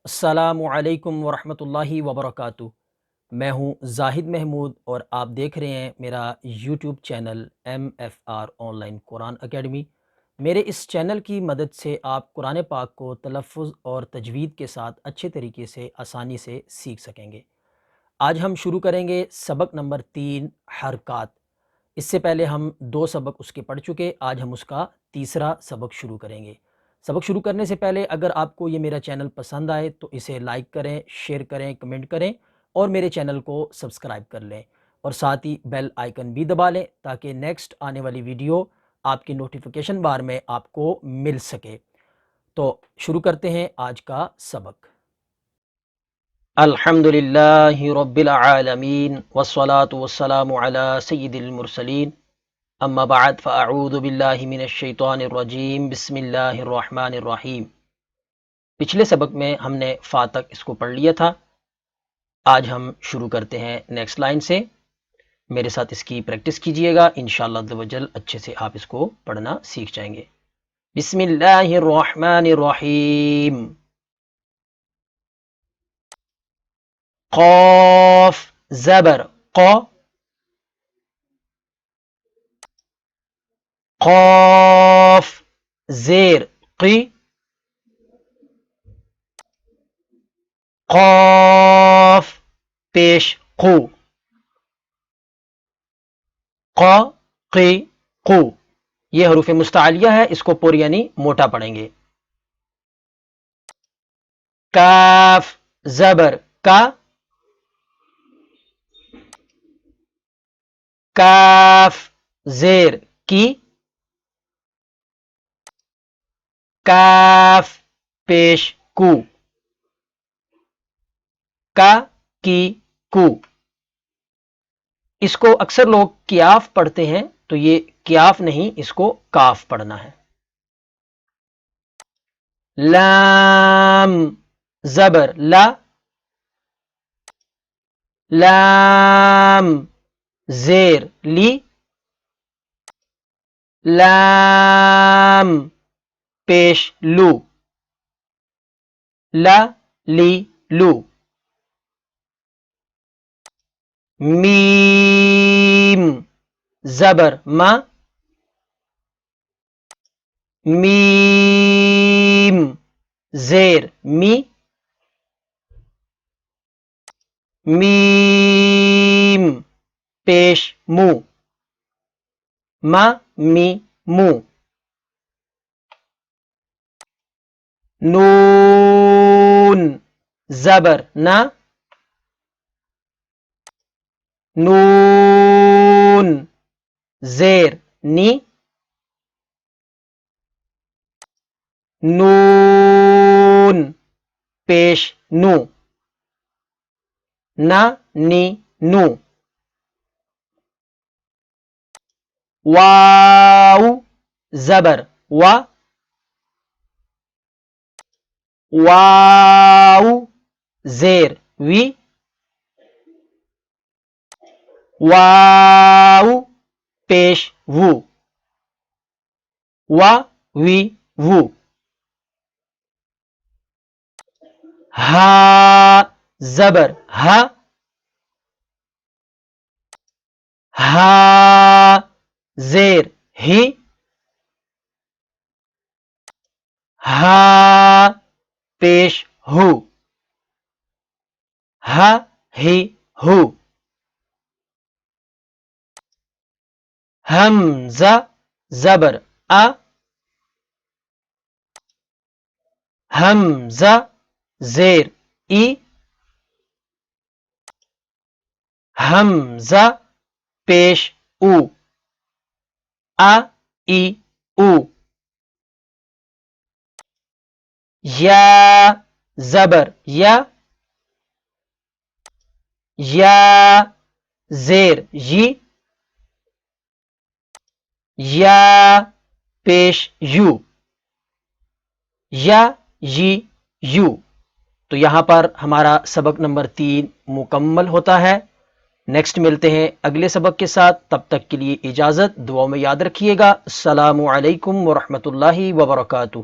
السلام علیکم ورحمۃ اللہ وبرکاتہ۔ میں ہوں زاہد محمود اور آپ دیکھ رہے ہیں میرا YouTube channel MFR on line Quran academy. میرے اس چینل کی مدد سے آپ قرآن پاک کو تلفظ اور تجوید کے ساتھ اچھے طریقے سے آسانی سے سیکھ سکیں گے۔ آج ہم شروع کریں گے سبق نمبر 3 حرکات۔ اس سے پہلے ہم 2 سبق اس کے پڑھ چکے، آج ہم اس کا تیسرا سبق شروع کریں گے۔ سبق شروع کرنے سے پہلے اگر آپ کو یہ میرا چینل پسند آئے تو اسے لائک کریں، شیئر کریں، کمنٹ کریں اور میرے چینل کو سبسکرائب کر لیں اور ساتھ ہی بیل آئیکن بھی دبا لیں تاکہ نیکسٹ آنے والی ویڈیو آپ کی نوٹیفیکیشن بار میں آپ کو مل سکے۔ تو شروع کرتے ہیں آج کا سبق۔ الحمدللہ رب العالمین والصلاة والسلام علی سید المرسلین، اما بعد فاعوذ باللہ من الشیطان الرجیم، بسم اللہ الرحمن الرحیم۔ پچھلے سبق میں ہم نے فا تک اس کو پڑھ لیا تھا، آج ہم شروع کرتے ہیں نیکسٹ لائن سے۔ میرے ساتھ اس کی پریکٹس کیجئے گا، انشاءاللہ عز و جل اچھے سے آپ اس کو پڑھنا سیکھ جائیں گے۔ بسم اللہ الرحمن الرحیم۔ قاف زبر ق، قاف زیر قی، قاف پیش قو، ق قی قو، یہ حروف مستعلیہ ہے، اس کو پر یعنی موٹا پڑھیں گے۔ کاف زبر کا، کاف زیر کی، کاف پیش کو، کا کی کو۔ اس کو اکثر لوگ کیاف پڑھتے ہیں، تو یہ کیاف نہیں، اس کو کاف پڑھنا ہے۔ لام زبر لا، لام زیر لی، لام پیش لو، لا لی لو۔ میم زبر ما، میم زیر می، میم پیش مو، ما می مو۔ نون زبر نا، نون زیر نی، نون پیش نو، نا نی نو۔ واو زبر وا، واو زیر وی، واو پیش وو، وا وی وو۔ ہا زبر ہا، ہا زیر ہی، ہا پیش ہو، ہا ہی ہو۔ حمزہ زبر آ، حمزہ زیر ای، حمزہ پیش او، آ ای او۔ یا زبر یا، یا زیر یی، یا پیش یو، یا یی یو۔ تو یہاں پر ہمارا سبق نمبر 3 مکمل ہوتا ہے۔ نیکسٹ ملتے ہیں اگلے سبق کے ساتھ، تب تک کے لیے اجازت، دعاؤں میں یاد رکھیے گا۔ السلام علیکم ورحمۃ اللہ وبرکاتہ۔